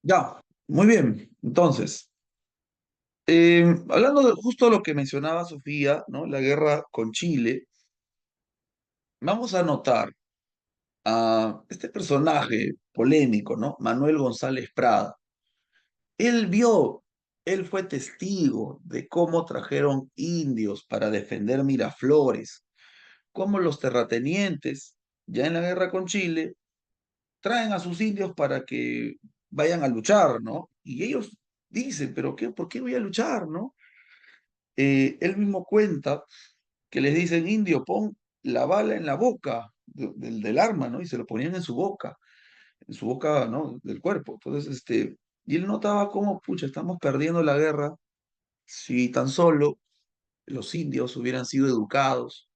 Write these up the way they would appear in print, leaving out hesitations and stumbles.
Ya, muy bien. Entonces, hablando de justo lo que mencionaba Sofía, ¿no? La guerra con Chile, vamos a notar a este personaje polémico, ¿no? Manuel González Prada. Él vio, él fue testigo de cómo trajeron indios para defender Miraflores, cómo los terratenientes, ya en la guerra con Chile, traen a sus indios para que vayan a luchar, ¿no? Y ellos dicen, pero qué, ¿por qué voy a luchar, no? Él mismo cuenta que les dicen, indio, pon la bala en la boca del arma, ¿no? Y se lo ponían en su boca, ¿no? Del cuerpo. Entonces, y él notaba cómo, pucha, estamos perdiendo la guerra si tan solo los indios hubieran sido educados,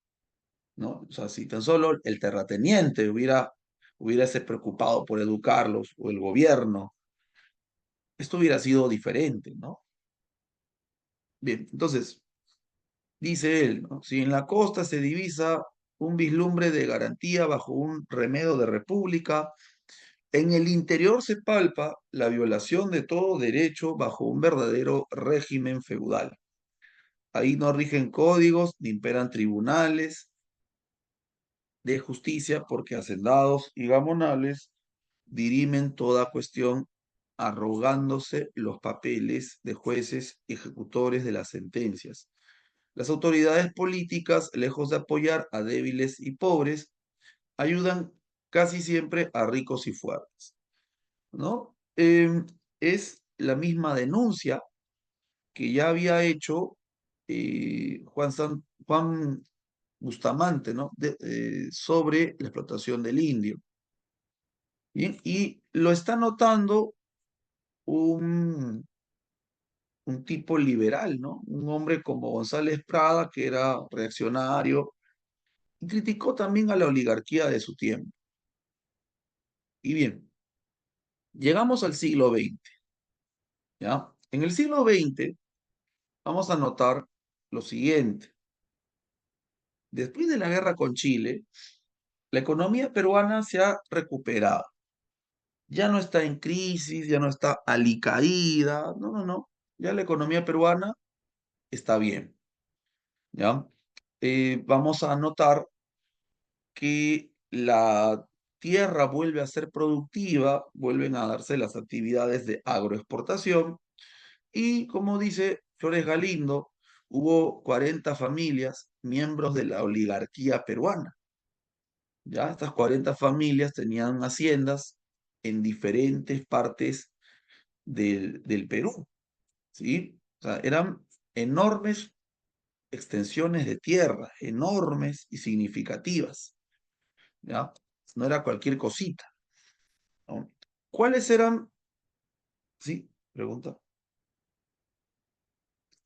¿no? O sea, si tan solo el terrateniente hubiera preocupado por educarlos, o el gobierno, esto hubiera sido diferente, ¿no? Bien, entonces, dice él, ¿no? Si en la costa se divisa un vislumbre de garantía bajo un remedo de república, en el interior se palpa la violación de todo derecho bajo un verdadero régimen feudal. Ahí no rigen códigos ni imperan tribunales de justicia porque hacendados y gamonales dirimen toda cuestión arrogándose los papeles de jueces y ejecutores de las sentencias. Las autoridades políticas, lejos de apoyar a débiles y pobres, ayudan casi siempre a ricos y fuertes, ¿no? Es la misma denuncia que ya había hecho Juan Bustamante, ¿no? Sobre la explotación del indio. Bien, y lo está notando un, un tipo liberal, ¿no? Un hombre como González Prada, que era reaccionario, y criticó también a la oligarquía de su tiempo. Y bien, llegamos al siglo XX, ¿ya? En el siglo XX vamos a notar lo siguiente. Después de la guerra con Chile, la economía peruana se ha recuperado. Ya no está en crisis, ya no está alicaída, no, no, no. Ya la economía peruana está bien, ¿ya? Vamos a notar que la tierra vuelve a ser productiva, vuelven a darse las actividades de agroexportación y, como dice Flores Galindo, hubo 40 familias miembros de la oligarquía peruana. Ya estas 40 familias tenían haciendas en diferentes partes del Perú, ¿sí? O sea, eran enormes extensiones de tierra, enormes y significativas, ¿ya? No era cualquier cosita, ¿no? ¿Cuáles eran? Sí, pregunta.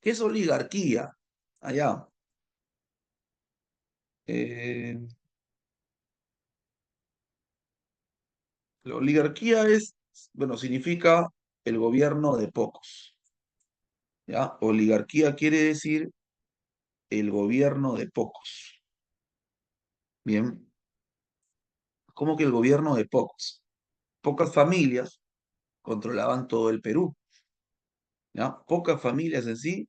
¿Qué es oligarquía? Allá. Eh, la oligarquía es, bueno, significa el gobierno de pocos, ¿ya? Oligarquía quiere decir el gobierno de pocos. Bien, ¿cómo que el gobierno de pocos? Pocas familias controlaban todo el Perú, ¿ya? Pocas familias en sí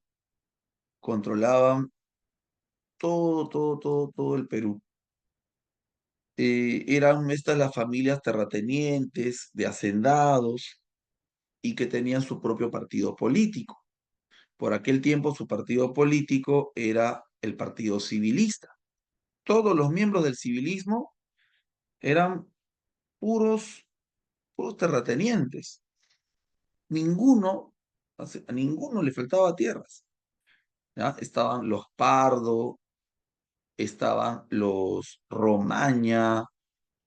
controlaban todo el Perú. Eran estas las familias terratenientes, de hacendados, y que tenían su propio partido político. Por aquel tiempo su partido político era el Partido Civilista. Todos los miembros del civilismo eran puros terratenientes. Ninguno, a ninguno le faltaba tierras, ¿ya? Estaban los Pardo, estaban los Romaña,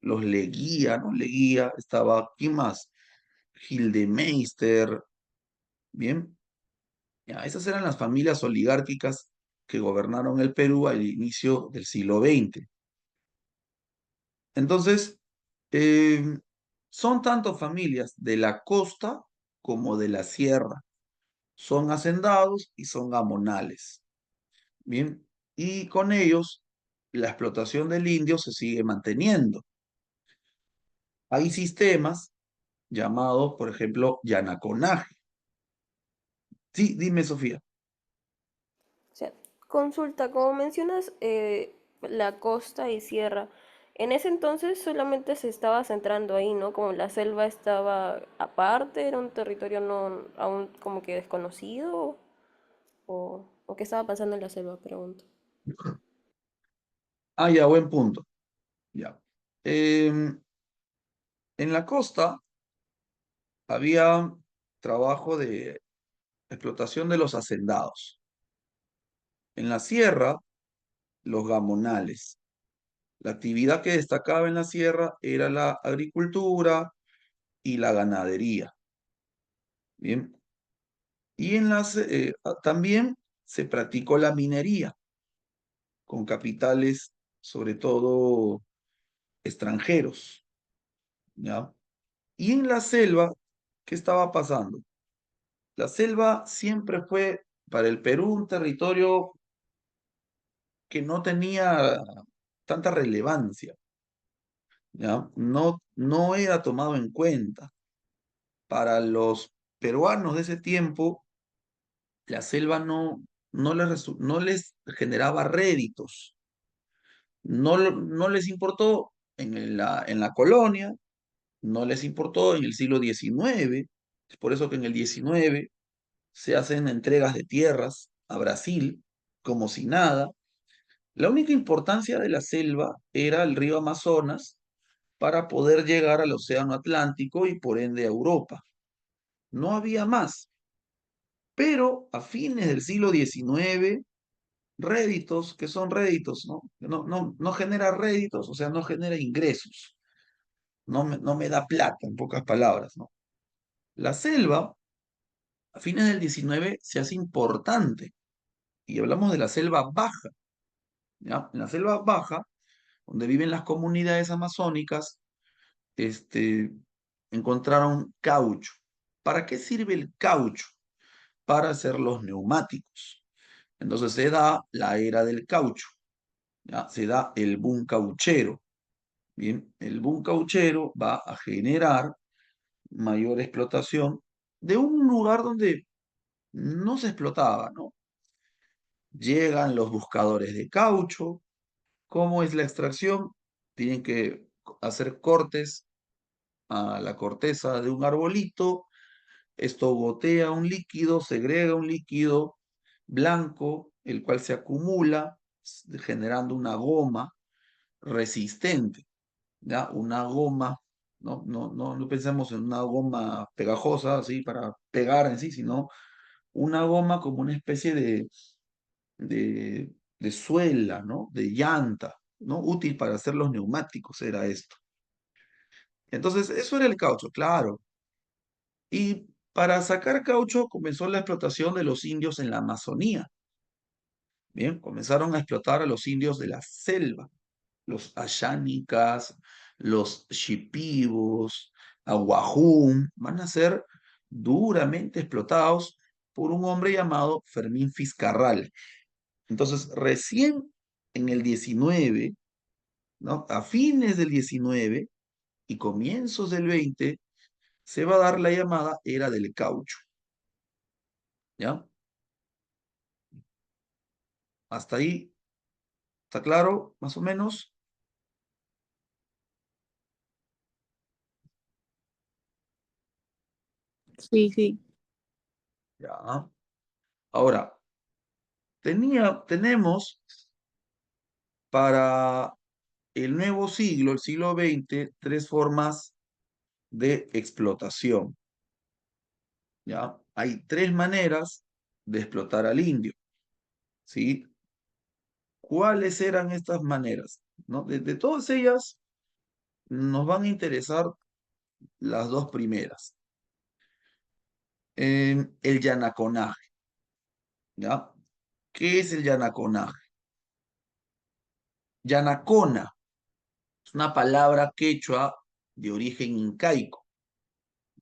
los Leguía, ¿no? Leguía, estaba, ¿quién más? Gildemeister, ¿bien? Ya, esas eran las familias oligárquicas que gobernaron el Perú al inicio del siglo XX. Entonces, eh, son tanto familias de la costa como de la sierra. Son hacendados y son gamonales. Bien, y con ellos la explotación del indio se sigue manteniendo. Hay sistemas, llamados, por ejemplo, yanaconaje. Sí, dime, Sofía. O sea, consulta, como mencionas, la costa y sierra, en ese entonces solamente se estaba centrando ahí, ¿no? Como la selva estaba aparte, era un territorio no aún como que desconocido, o qué estaba pasando en la selva, pregunto. Ah, ya, buen punto. Ya. En la costa había trabajo de explotación de los hacendados. En la sierra, los gamonales. La actividad que destacaba en la sierra era la agricultura y la ganadería. Bien. Y también se practicó la minería con capitales, sobre todo extranjeros. ¿Ya? Y en la selva, ¿qué estaba pasando? La selva siempre fue para el Perú un territorio que no tenía tanta relevancia, ¿ya? No, no era tomado en cuenta. Para los peruanos de ese tiempo, la selva no les generaba réditos, no les importó en la colonia, no les importó en el siglo XIX, es por eso que en el XIX se hacen entregas de tierras a Brasil como si nada. La única importancia de la selva era el río Amazonas para poder llegar al Océano Atlántico y por ende a Europa. No había más. Pero a fines del siglo XIX, réditos, que son réditos, ¿no? No genera réditos, o sea, no genera ingresos, no me da plata, en pocas palabras, ¿no? La selva, a fines del XIX, se hace importante, y hablamos de la selva baja, ¿ya? En la selva baja, donde viven las comunidades amazónicas, este, encontraron caucho. ¿Para qué sirve el caucho? Para hacer los neumáticos. Entonces se da la era del caucho, ¿ya? Se da el boom cauchero. Bien, el boom cauchero va a generar mayor explotación de un lugar donde no se explotaba, ¿no? Llegan los buscadores de caucho. ¿Cómo es la extracción? Tienen que hacer cortes a la corteza de un arbolito. Esto gotea un líquido, segrega un líquido blanco, el cual se acumula generando una goma resistente, ¿ya? Una goma, no pensemos en una goma pegajosa, así, para pegar en sí, sino una goma como una especie de suela, ¿no? De llanta, ¿no? Útil para hacer los neumáticos era esto. Entonces, eso era el caucho, claro. Y para sacar caucho comenzó la explotación de los indios en la Amazonía. Bien, comenzaron a explotar a los indios de la selva, los ayánicas, los shipibos, aguajún, van a ser duramente explotados por un hombre llamado Fermín Fiscarral. Entonces, recién en el 19, ¿no? A fines del 19 y comienzos del 20, se va a dar la llamada era del caucho, ¿ya? Hasta ahí, ¿está claro? Más o menos. Sí, sí. Ya. Ahora, tenemos para el nuevo siglo, el siglo XX, tres formas de explotación, ¿ya? Hay tres maneras de explotar al indio, ¿sí? ¿Cuáles eran estas maneras? ¿No? De todas ellas, nos van a interesar las dos primeras. El yanaconaje, ¿ya? ¿Qué es el yanaconaje? Yanacona es una palabra quechua de origen incaico.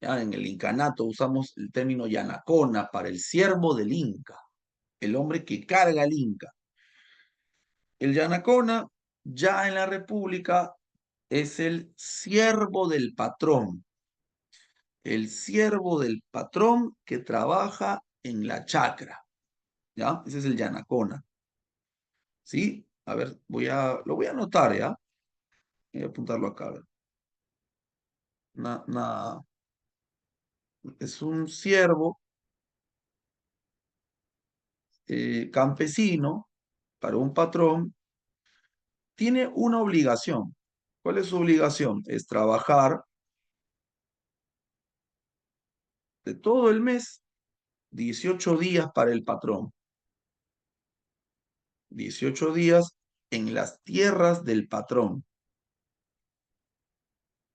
¿Ya? En el incanato usamos el término yanacona para el siervo del Inca, el hombre que carga al Inca. El yanacona, ya en la República, es el siervo del patrón. el siervo del patrón que trabaja en la chacra, ¿ya? Ese es el yanacona, ¿sí? A ver, lo voy a anotar, ¿ya? Voy a apuntarlo acá, a ver. Es un siervo campesino para un patrón, tiene una obligación. ¿Cuál es su obligación? Es trabajar de todo el mes 18 días para el patrón, 18 días en las tierras del patrón.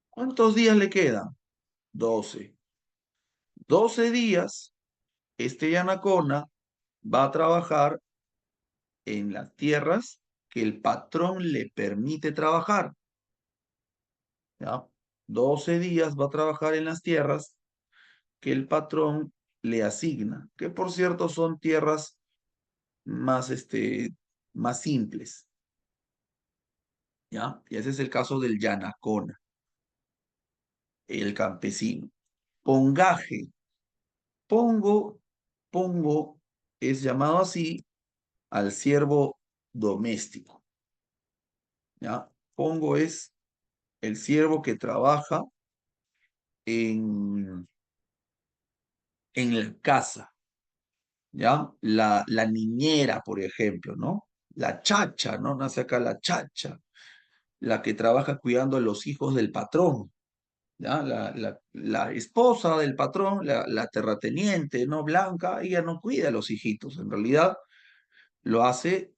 ¿Cuántos días le quedan? 12. 12 días, este Yanacona va a trabajar en las tierras que el patrón le permite trabajar, ¿ya? 12 días va a trabajar en las tierras que el patrón le asigna, que por cierto son tierras más, más simples, ¿ya? Y ese es el caso del Yanacona, el campesino. Pongaje. Pongo, pongo es llamado así al siervo doméstico, ¿ya? Pongo es el siervo que trabaja en, en la casa, ¿ya? La niñera, por ejemplo, ¿no? La chacha, ¿no? Nace acá la chacha, la que trabaja cuidando a los hijos del patrón, ¿ya? La esposa del patrón, la terrateniente, ¿no? Blanca, ella no cuida a los hijitos, en realidad lo hace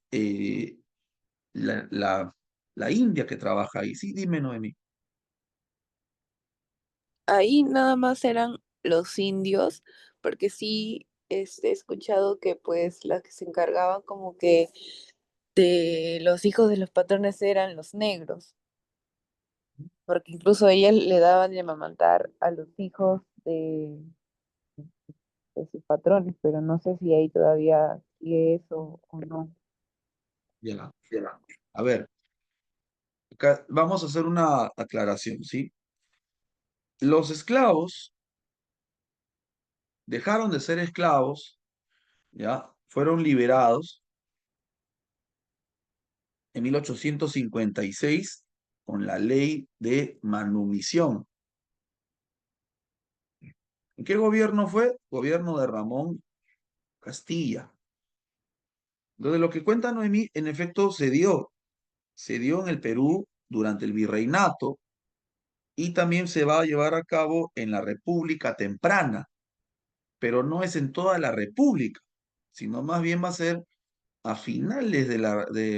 la, la, la india que trabaja ahí. Sí, dime, Noemi. Ahí nada más eran los indios, porque sí he escuchado que pues las que se encargaban como que de los hijos de los patrones eran los negros, porque incluso ellas le daban de amamantar a los hijos de sus patrones, pero no sé si ahí todavía sigue eso o no. Ya, ya. A ver, acá vamos a hacer una aclaración, ¿sí? Los esclavos dejaron de ser esclavos, ¿ya? Fueron liberados en 1856 con la ley de manumisión. ¿En qué gobierno fue? Gobierno de Ramón Castilla. Entonces, lo que cuenta Noemí, en efecto, se dio en el Perú durante el virreinato y también se va a llevar a cabo en la República temprana, pero no es en toda la República, sino más bien va a ser a finales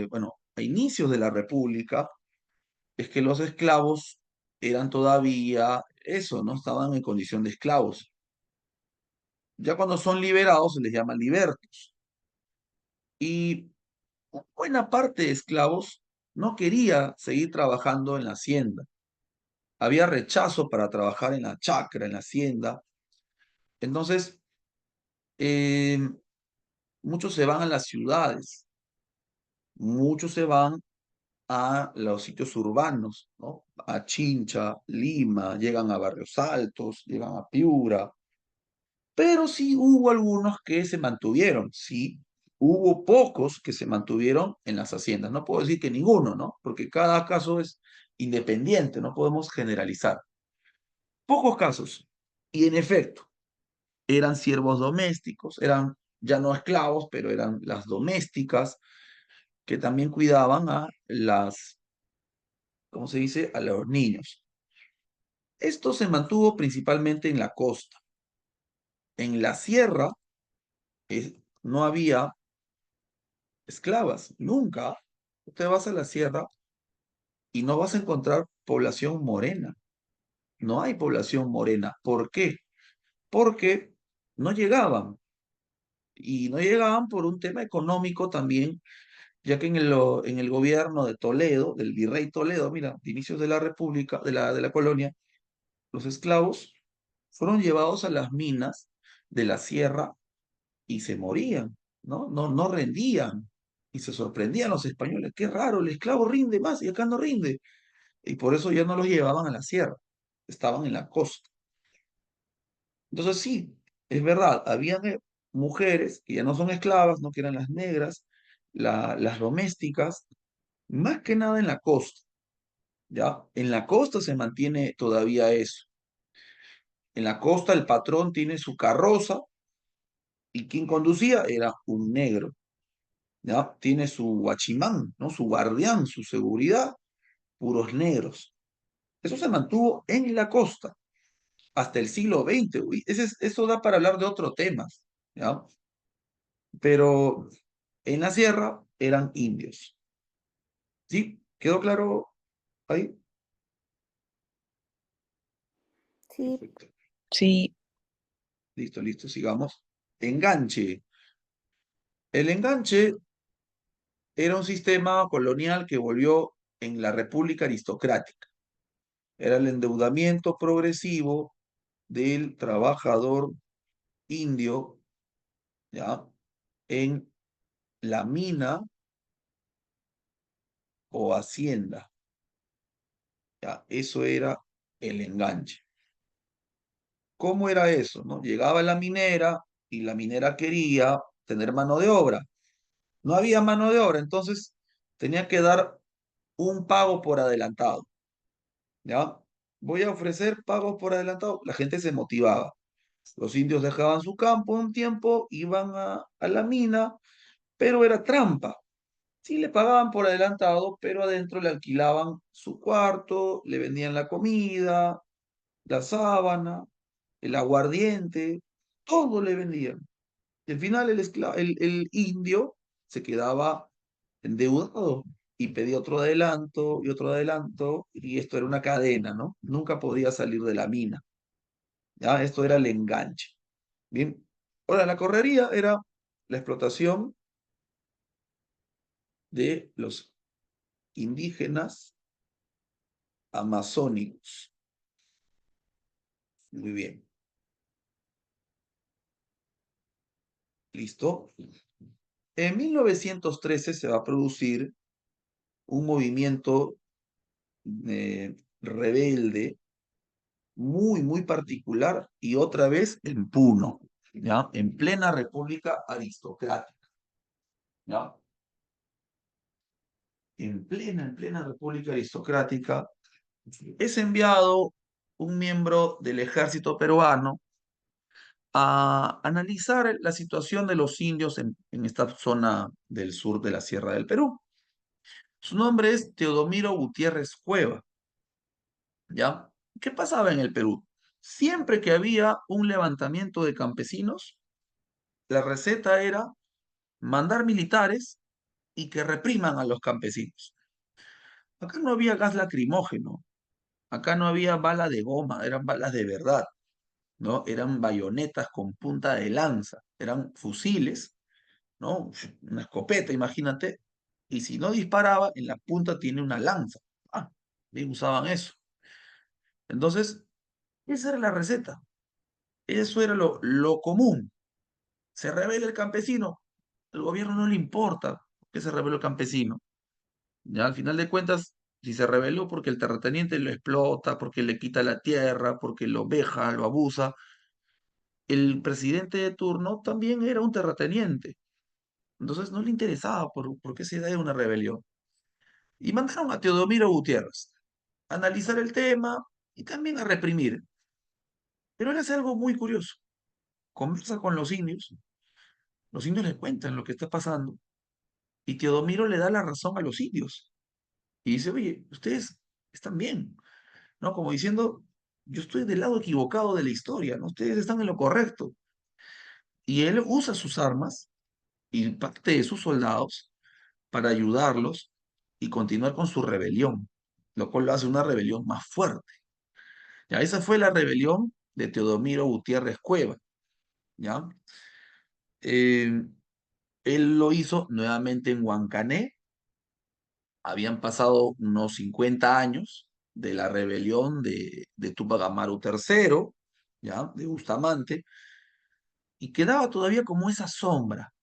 bueno, a inicios de la República, es que los esclavos eran todavía eso, no estaban en condición de esclavos. Ya cuando son liberados se les llama libertos. Y buena parte de esclavos no quería seguir trabajando en la hacienda. Había rechazo para trabajar en la chacra, en la hacienda. Entonces, eh, muchos se van a las ciudades, muchos se van a los sitios urbanos, ¿no? A Chincha, Lima, llegan a Barrios Altos, llegan a Piura, pero sí hubo algunos que se mantuvieron, sí, hubo pocos que se mantuvieron en las haciendas. No puedo decir que ninguno, ¿no? Porque cada caso es independiente, no podemos generalizar. Pocos casos. Y en efecto, eran siervos domésticos, eran ya no esclavos, pero eran las domésticas que también cuidaban a ¿cómo se dice? A los niños. Esto se mantuvo principalmente en la costa. En la sierra no había esclavas, nunca. Usted vas a la sierra y no vas a encontrar población morena. No hay población morena. ¿Por qué? Porque no llegaban. Y no llegaban por un tema económico también, ya que en el gobierno de Toledo, del virrey Toledo, mira, de inicios de la República, de la colonia, los esclavos fueron llevados a las minas de la sierra y se morían, ¿no? No rendían. Y se sorprendían los españoles, qué raro, el esclavo rinde más y acá no rinde. Y por eso ya no los llevaban a la sierra, estaban en la costa. Entonces sí, es verdad, había mujeres que ya no son esclavas, no que eran las negras, las domésticas, más que nada en la costa, ¿ya? En la costa se mantiene todavía eso. En la costa el patrón tiene su carroza y quien conducía era un negro, ¿ya? Tiene su guachimán, ¿no? Su guardián, su seguridad, puros negros. Eso se mantuvo en la costa hasta el siglo XX. Uy, eso da para hablar de otro tema, ¿ya? Pero en la sierra eran indios. ¿Sí? ¿Quedó claro ahí? Sí, Perfecto. Sí, Listo, listo, sigamos. Enganche. El enganche era un sistema colonial que volvió en la República Aristocrática. Era el endeudamiento progresivo del trabajador indio, ¿ya? En la mina o hacienda, ¿ya? Eso era el enganche. ¿Cómo era eso, no? Llegaba la minera y la minera quería tener mano de obra. No había mano de obra, entonces tenía que dar un pago por adelantado, ¿ya? Voy a ofrecer pagos por adelantado. La gente se motivaba. Los indios dejaban su campo un tiempo, iban a la mina, pero era trampa. Sí le pagaban por adelantado, pero adentro le alquilaban su cuarto, le vendían la comida, la sábana, el aguardiente, todo le vendían. Y al final el indio se quedaba endeudado y pedía otro adelanto, y esto era una cadena, ¿no? Nunca podía salir de la mina, ¿ya? Esto era el enganche. Bien. Ahora, la correría era la explotación de los indígenas amazónicos. Muy bien. ¿Listo? En 1913 se va a producir un movimiento rebelde muy particular y otra vez en Puno, ¿ya? En plena república aristocrática, ¿ya? En plena república aristocrática, es enviado un miembro del ejército peruano a analizar la situación de los indios en esta zona del sur de la Sierra del Perú. Su nombre es Teodomiro Gutiérrez Cueva, ¿ya? ¿Qué pasaba en el Perú? Siempre que había un levantamiento de campesinos, la receta era mandar militares y que repriman a los campesinos. Acá no había gas lacrimógeno, acá no había bala de goma, eran balas de verdad, ¿no? Eran bayonetas con punta de lanza, eran fusiles, ¿no? Una escopeta, imagínate, y si no disparaba, en la punta tiene una lanza. Ah, y usaban eso. Entonces, esa era la receta, eso era lo común. Se rebela el campesino, al gobierno no le importa que se rebeló el campesino. Ya al final de cuentas, si se rebeló porque el terrateniente lo explota, porque le quita la tierra, porque lo veja, lo abusa, el presidente de turno también era un terrateniente. Entonces no le interesaba por qué se da una rebelión. Y mandaron a Teodomiro Gutiérrez a analizar el tema y también a reprimir. Pero él hace algo muy curioso. Conversa con los indios le cuentan lo que está pasando y Teodomiro le da la razón a los indios. Y dice, oye, ustedes están bien, ¿no? Como diciendo, yo estoy del lado equivocado de la historia, ¿no? Ustedes están en lo correcto. Y él usa sus armas y parte de sus soldados para ayudarlos y continuar con su rebelión, lo cual lo hace una rebelión más fuerte. Ya, esa fue la rebelión de Teodomiro Gutiérrez Cueva, ¿ya? Eh, Él lo hizo nuevamente en Huancané, habían pasado unos 50 años de la rebelión de Tupac Amaru III, ¿ya? De Bustamante, y quedaba todavía como esa sombra,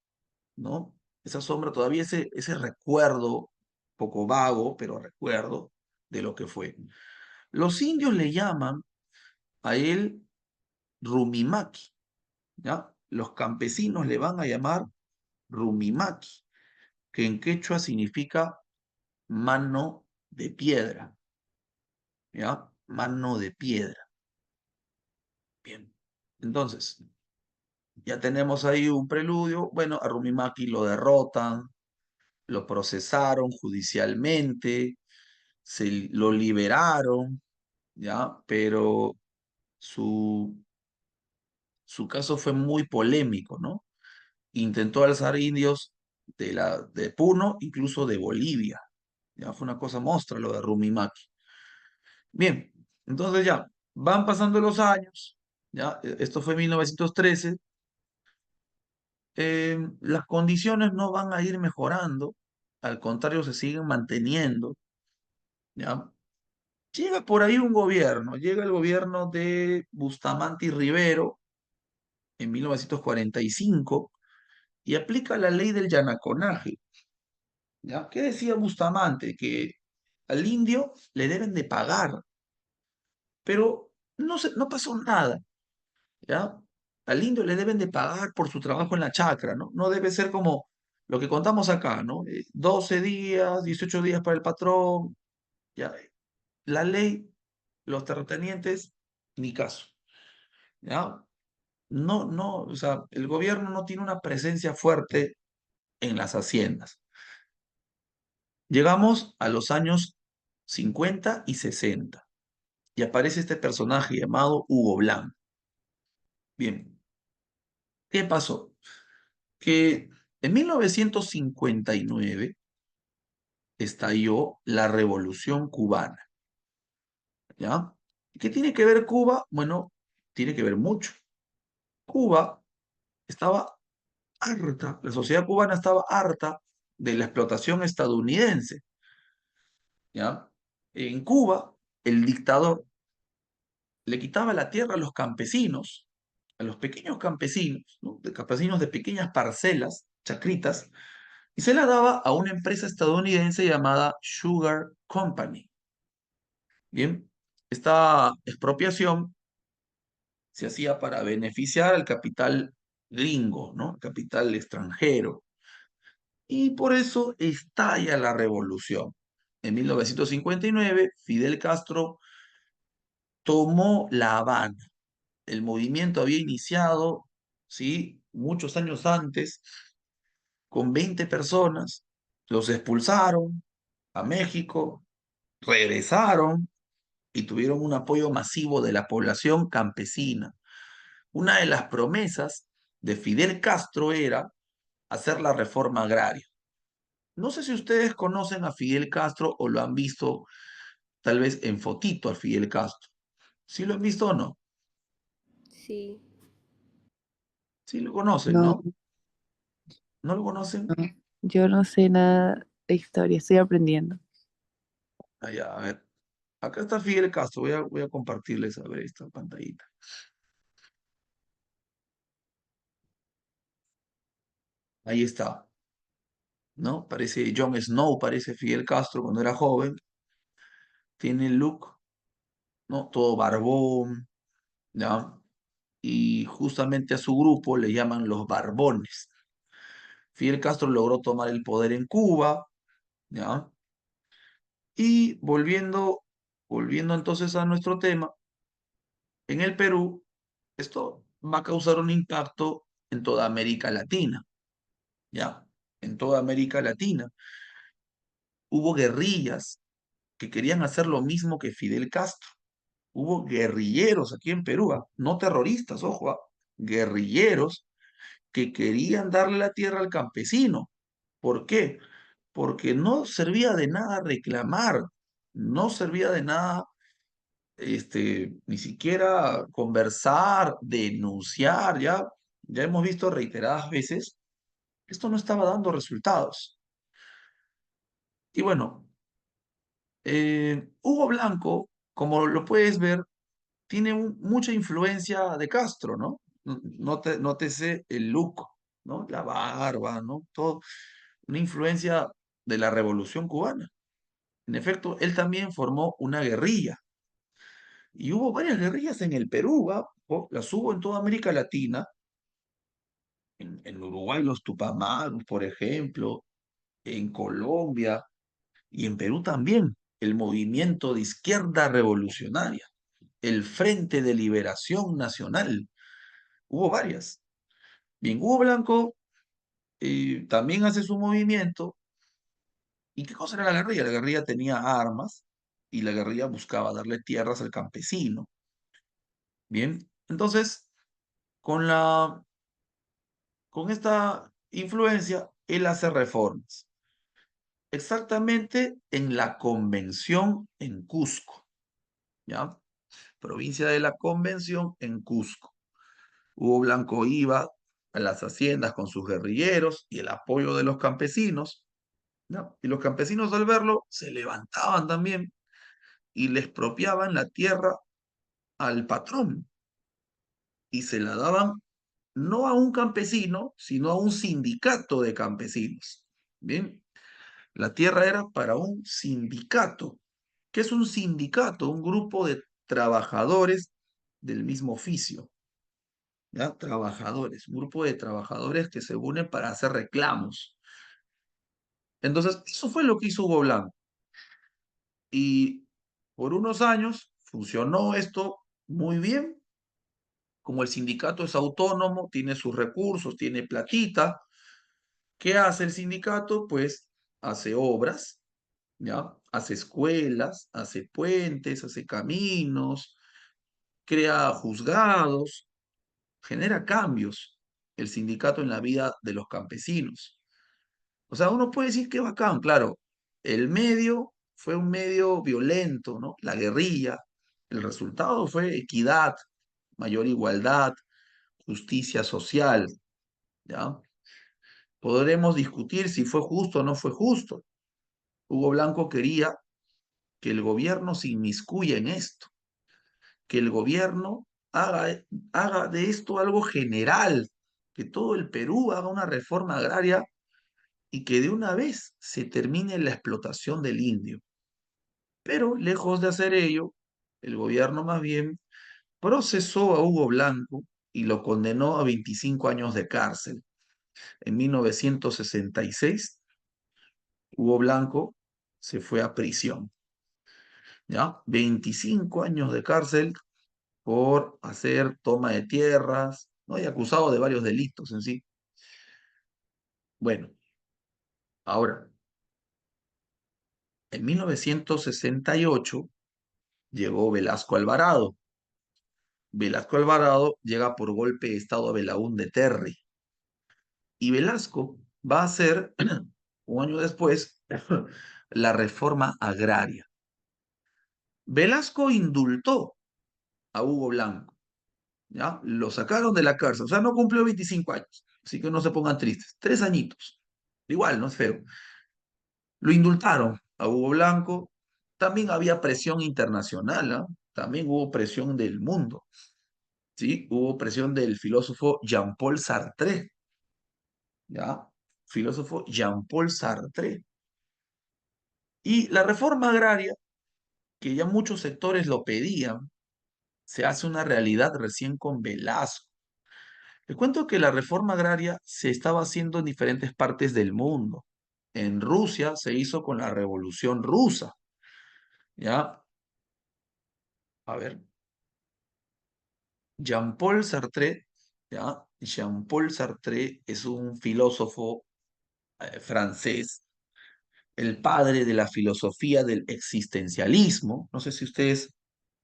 ¿no? Esa sombra, todavía ese recuerdo, poco vago, pero recuerdo de lo que fue. Los indios le llaman a él Rumimaki, ¿ya? Los campesinos le van a llamar Rumimaki, que en quechua significa mano de piedra, ¿ya? Mano de piedra. Bien. Entonces, ya tenemos ahí un preludio. Bueno, a Rumimaki lo derrotan, lo procesaron judicialmente, lo liberaron, ¿ya? Pero su, su caso fue muy polémico, ¿no? Intentó alzar indios de Puno, incluso de Bolivia. Ya fue una cosa mostra lo de Rumimaki. Bien, entonces ya, van pasando los años, ya, esto fue 1913, las condiciones no van a ir mejorando, al contrario, se siguen manteniendo, ya. Llega por ahí un gobierno, llega el gobierno de Bustamante y Rivero en 1945 y aplica la ley del yanaconaje, ¿ya? ¿Qué decía Bustamante? Que al indio le deben de pagar, pero no pasó nada, ¿ya? Al indio le deben de pagar por su trabajo en la chacra, ¿no? No debe ser como lo que contamos acá, ¿no? 12 días, 18 días para el patrón, ¿ya? La ley, los terratenientes, ni caso, ¿ya? No, o sea, el gobierno no tiene una presencia fuerte en las haciendas. Llegamos a los años 50 y 60 y aparece este personaje llamado Hugo Blanco. Bien, ¿qué pasó? Que en 1959 estalló la Revolución Cubana, ¿ya? ¿Qué tiene que ver Cuba? Bueno, tiene que ver mucho. Cuba estaba harta, la sociedad cubana estaba harta de la explotación estadounidense, ¿ya? En Cuba, el dictador le quitaba la tierra a los campesinos, a los pequeños campesinos, ¿no? De campesinos de pequeñas parcelas, chacritas, y se la daba a una empresa estadounidense llamada Sugar Company. Bien, esta expropiación se hacía para beneficiar al capital gringo, ¿no? Capital extranjero. Y por eso estalla la revolución. En 1959, Fidel Castro tomó La Habana. El movimiento había iniciado, ¿sí? Muchos años antes, con 20 personas. Los expulsaron a México, regresaron y tuvieron un apoyo masivo de la población campesina. Una de las promesas de Fidel Castro era hacer la reforma agraria. No sé si ustedes conocen a Fidel Castro o lo han visto tal vez en fotito a Fidel Castro. ¿Sí lo han visto o no? Sí. Sí lo conocen, No, ¿no? ¿No lo no, conocen? yo no sé nada de historia, estoy aprendiendo. Allá, a ver. Acá está Fidel Castro. Voy a compartirles a ver esta pantallita. Ahí está, ¿no? Parece Jon Snow, parece Fidel Castro cuando era joven. Tiene el look, ¿no? Todo barbón, ¿ya? Y justamente a su grupo le llaman los Barbones. Fidel Castro logró tomar el poder en Cuba, ¿ya? Y volviendo entonces a nuestro tema, en el Perú, esto va a causar un impacto en toda América Latina, ¿ya? En toda América Latina. Hubo guerrillas que querían hacer lo mismo que Fidel Castro. Hubo guerrilleros aquí en Perú, ¿ah? No terroristas, ojo, ¿ah? Guerrilleros que querían darle la tierra al campesino. ¿Por qué? Porque no servía de nada reclamar, no servía de nada ni siquiera conversar, denunciar, ya hemos visto reiteradas veces, esto no estaba dando resultados. Y bueno, Hugo Blanco, como lo puedes ver, tiene mucha influencia de Castro, ¿no? Nótese el look, ¿no? La barba, ¿no? Todo, una influencia de la Revolución Cubana. En efecto, él también formó una guerrilla. Y hubo varias guerrillas en el Perú, ¿ah? Las hubo en toda América Latina, en Uruguay los Tupamaros, por ejemplo, en Colombia y en Perú también, el movimiento de izquierda revolucionaria, el Frente de Liberación Nacional, hubo varias. Bien, Hugo Blanco también hace su movimiento. ¿Y qué cosa era la guerrilla? La guerrilla tenía armas y la guerrilla buscaba darle tierras al campesino. Bien, entonces, con con esta influencia, él hace reformas. Exactamente en la Convención en Cusco, ¿ya? Provincia de la Convención en Cusco. Hugo Blanco iba a las haciendas con sus guerrilleros y el apoyo de los campesinos, ¿no? Y los campesinos al verlo se levantaban también y le expropiaban la tierra al patrón y se la daban no a un campesino, sino a un sindicato de campesinos. Bien, la tierra era para un sindicato. ¿Qué es un sindicato? Un grupo de trabajadores del mismo oficio, ¿ya? Trabajadores, un grupo de trabajadores que se unen para hacer reclamos. Entonces, eso fue lo que hizo Hugo Blanco. Y por unos años funcionó esto muy bien. Como el sindicato es autónomo, tiene sus recursos, tiene platita, ¿qué hace el sindicato? Pues hace obras, ¿ya? Hace escuelas, hace puentes, hace caminos, crea juzgados, genera cambios el sindicato en la vida de los campesinos. O sea, uno puede decir que bacán, claro, el medio fue un medio violento, ¿no? La guerrilla. El resultado fue equidad, mayor igualdad, justicia social, ¿ya? Podremos discutir si fue justo o no fue justo. Hugo Blanco quería que el gobierno se inmiscuya en esto, que el gobierno haga de esto algo general, que todo el Perú haga una reforma agraria y que de una vez se termine la explotación del indio. Pero lejos de hacer ello, el gobierno más bien procesó a Hugo Blanco y lo condenó a 25 años de cárcel. En 1966, Hugo Blanco se fue a prisión, ¿ya? 25 años de cárcel por hacer toma de tierras, ¿no? Y acusado de varios delitos en sí. Bueno, ahora, en 1968 llegó Velasco Alvarado. Velasco Alvarado llega por golpe de estado a Belaúnde Terry. Y Velasco va a hacer, un año después, la reforma agraria. Velasco indultó a Hugo Blanco, ¿ya? Lo sacaron de la cárcel, o sea, no cumplió 25 años, así que no se pongan tristes, 3 añitos, igual, no es feo. Lo indultaron a Hugo Blanco, también había presión internacional, ¿ah? También hubo presión del mundo, ¿sí? Hubo presión del filósofo Jean-Paul Sartre, ¿ya? Filósofo Jean-Paul Sartre. Y la reforma agraria, que ya muchos sectores lo pedían, se hace una realidad recién con Velasco. Les cuento que la reforma agraria se estaba haciendo en diferentes partes del mundo. En Rusia se hizo con la Revolución Rusa, ¿ya? A ver, Jean-Paul Sartre, ¿ya? Jean-Paul Sartre es un filósofo francés, el padre de la filosofía del existencialismo. No sé si ustedes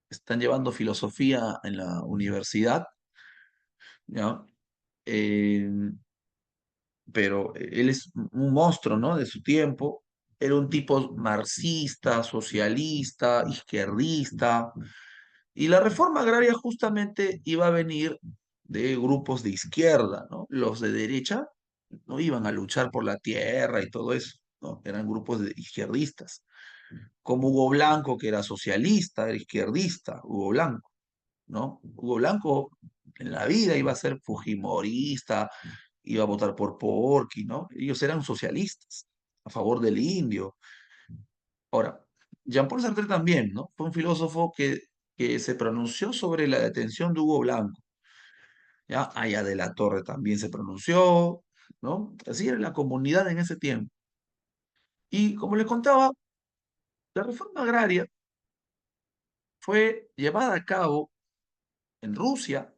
están llevando filosofía en la universidad, ¿ya? Eh, pero él es un monstruo, ¿no? De su tiempo. Era un tipo marxista, socialista, izquierdista. Y la reforma agraria justamente iba a venir de grupos de izquierda, ¿no? Los de derecha no iban a luchar por la tierra y todo eso, ¿no? Eran grupos de izquierdistas. Como Hugo Blanco, que era socialista, era izquierdista, Hugo Blanco, ¿no? Hugo Blanco en la vida iba a ser fujimorista, iba a votar por Porky, ¿no? Ellos eran socialistas, a favor del indio. Ahora, Jean-Paul Sartre también, ¿no? Fue un filósofo que que se pronunció sobre la detención de Hugo Blanco. ¿Ya? Aya de la Torre también se pronunció, ¿no? Así era la comunidad en ese tiempo. Y como les contaba, la reforma agraria fue llevada a cabo en Rusia,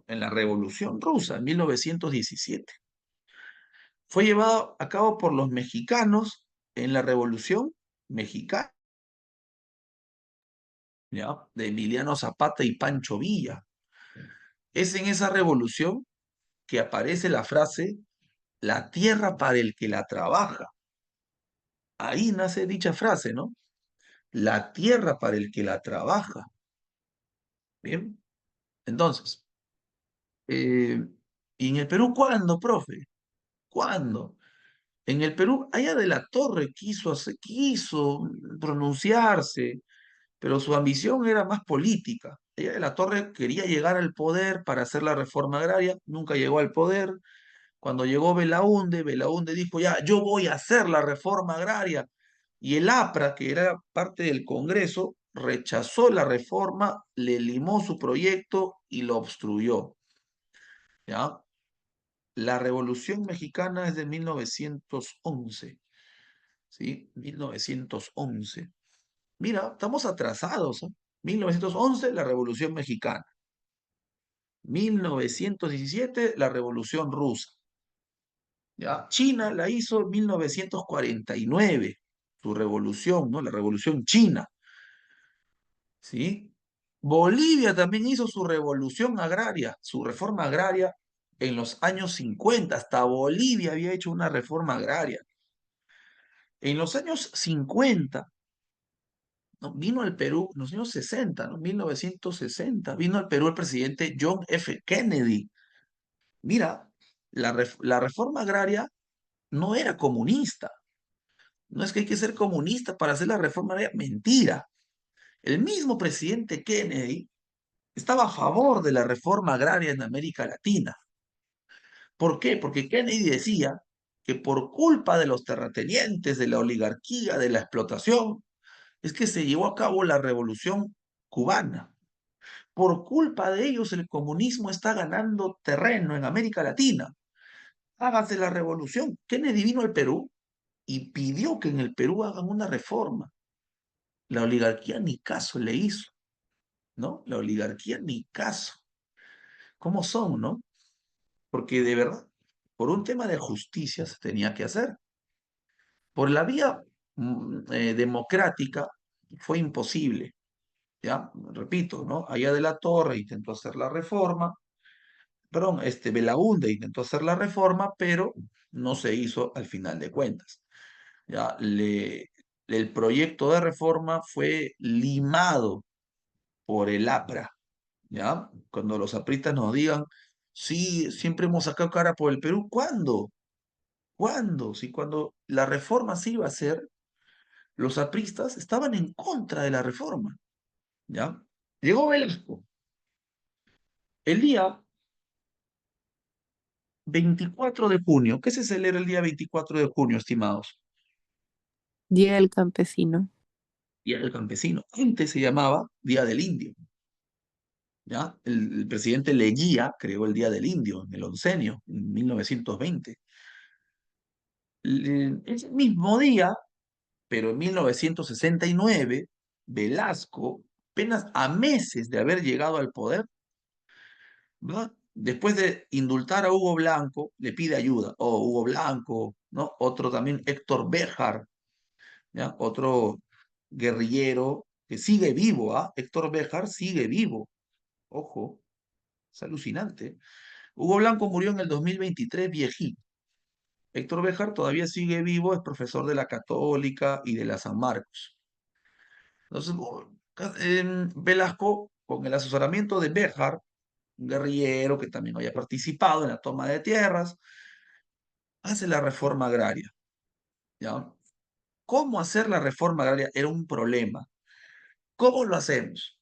en la Revolución Rusa, en 1917. Fue llevada a cabo por los mexicanos en la Revolución Mexicana, ¿ya? De Emiliano Zapata y Pancho Villa. Es en esa revolución que aparece la frase, la tierra para el que la trabaja. Ahí nace dicha frase, ¿no? La tierra para el que la trabaja. Bien, entonces, eh, ¿y en el Perú cuándo, profe? ¿Cuándo? En el Perú, Aya de la Torre quiso pronunciarse, pero su ambición era más política. Aya de la Torre quería llegar al poder para hacer la reforma agraria, nunca llegó al poder. Cuando llegó Belaúnde, Belaúnde dijo, ya, yo voy a hacer la reforma agraria. Y el APRA, que era parte del Congreso, rechazó la reforma, le limó su proyecto y lo obstruyó. ¿Ya? La Revolución Mexicana es de 1911, ¿sí? 1911. Mira, estamos atrasados, ¿eh? 1911, la Revolución Mexicana. 1917, la Revolución Rusa. ¿Ya? China la hizo en 1949, su revolución, ¿no? La Revolución China, ¿sí? Bolivia también hizo su revolución agraria, su reforma agraria en los años 50. Hasta Bolivia había hecho una reforma agraria. En los años 50, ¿no? Vino al Perú, en los años 60, ¿no? 1960, vino al Perú el presidente John F. Kennedy. Mira, la reforma agraria no era comunista. No es que hay que ser comunista para hacer la reforma agraria. Mentira. El mismo presidente Kennedy estaba a favor de la reforma agraria en América Latina. ¿Por qué? Porque Kennedy decía que por culpa de los terratenientes, de la oligarquía, de la explotación, es que se llevó a cabo la revolución cubana. Por culpa de ellos el comunismo está ganando terreno en América Latina. Hágase la revolución. Kennedy vino al Perú y pidió que en el Perú hagan una reforma. La oligarquía ni caso le hizo, ¿no? La oligarquía ni caso. ¿Cómo son, no? Porque de verdad, por un tema de justicia se tenía que hacer. Por la vía democrática fue imposible, ¿ya? Repito, ¿no? Allá de la Torre intentó hacer la reforma, perdón, Belaúnde intentó hacer la reforma, pero no se hizo al final de cuentas. ¿Ya? El proyecto de reforma fue limado por el APRA, ¿ya? Cuando los apristas nos digan, sí, siempre hemos sacado cara por el Perú, ¿cuándo? ¿Cuándo? Si cuando la reforma se iba a hacer, los apristas estaban en contra de la reforma, ¿ya? Llegó Velasco. El día 24 de junio, ¿qué se celebra el día 24 de junio, estimados? Día del Campesino. Día del Campesino. Antes se llamaba Día del Indio, ¿ya? El presidente Leguía creó el Día del Indio en el oncenio, en 1920. Ese mismo día, pero en 1969, Velasco, apenas a meses de haber llegado al poder, ¿va? Después de indultar a Hugo Blanco, le pide ayuda. Oh, Hugo Blanco, ¿no? Otro también, Héctor Béjar, ¿ya? Otro guerrillero que sigue vivo, ¿ah? Héctor Béjar sigue vivo. Ojo, es alucinante. Hugo Blanco murió en el 2023 viejito. Héctor Béjar todavía sigue vivo, es profesor de la Católica y de la San Marcos. Entonces, Velasco, con el asesoramiento de Béjar, un guerrillero que también había participado en la toma de tierras, hace la reforma agraria. ¿Ya? ¿Cómo hacer la reforma agraria? Era un problema. ¿Cómo lo hacemos?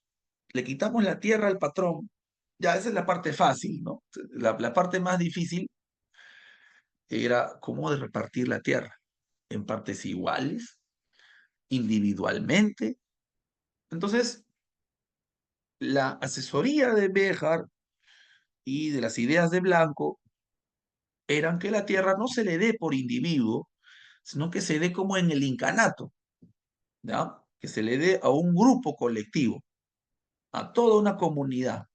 Le quitamos la tierra al patrón. Ya, esa es la parte fácil, ¿no? La parte más difícil era cómo de repartir la tierra en partes iguales, individualmente. Entonces, la asesoría de Béjar y de las ideas de Blanco eran que la tierra no se le dé por individuo, sino que se dé como en el incanato, ¿ya? Que se le dé a un grupo colectivo, a toda una comunidad.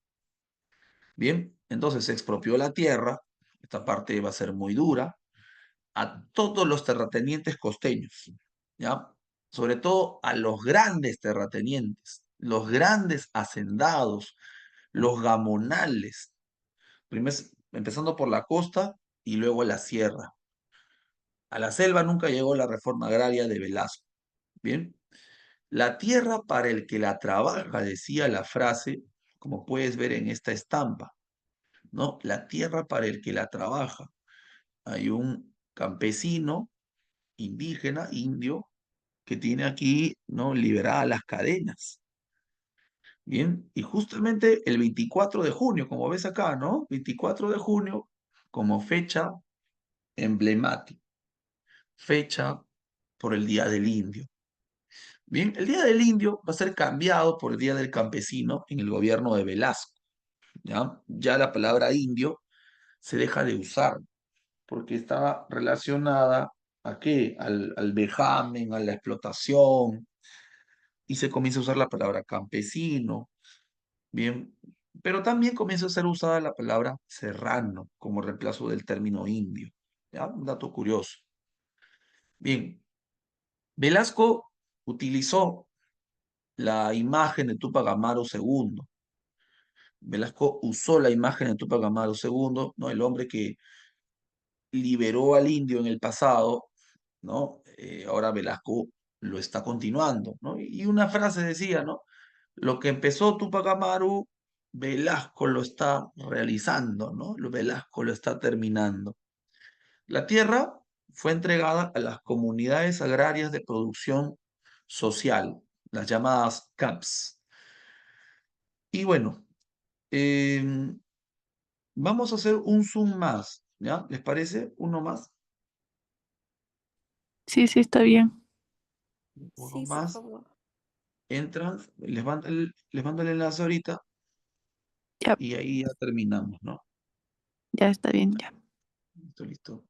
Bien, entonces se expropió la tierra, esta parte va a ser muy dura, a todos los terratenientes costeños, ¿ya? Sobre todo a los grandes terratenientes, los grandes hacendados, los gamonales, empezando por la costa y luego la sierra. A la selva nunca llegó la reforma agraria de Velasco. Bien, la tierra para el que la trabaja, decía la frase, como puedes ver en esta estampa, ¿no? La tierra para el que la trabaja. Hay un campesino indígena, indio, que tiene aquí, ¿no? Liberadas las cadenas. Bien, y justamente el 24 de junio, como ves acá, ¿no? 24 de junio como fecha emblemática, fecha por el Día del Indio. Bien, el Día del Indio va a ser cambiado por el Día del Campesino en el gobierno de Velasco, ¿ya? Ya la palabra indio se deja de usar porque estaba relacionada ¿a qué? Al vejamen, a la explotación, y se comienza a usar la palabra campesino, bien, pero también comienza a ser usada la palabra serrano como reemplazo del término indio, ¿ya? Un dato curioso. Bien, Velasco utilizó la imagen de Túpac Amaru II. Velasco usó la imagen de Túpac Amaru II, ¿no? El hombre que liberó al indio en el pasado, ¿no? Ahora Velasco lo está continuando, ¿no? Y una frase decía, ¿no? Lo que empezó Túpac Amaru, Velasco lo está realizando, ¿no? Velasco lo está terminando. La tierra fue entregada a las comunidades agrarias de producción social, las llamadas CAPS. Y bueno, em, vamos a hacer un zoom más, ¿ya? ¿Les parece? Uno más, Sí, sí, está bien. uno Sí, por más. favor. Entran, les mando el enlace ahorita Ya, y ahí ya terminamos, ¿no? ya está bien, ya. Listo, listo.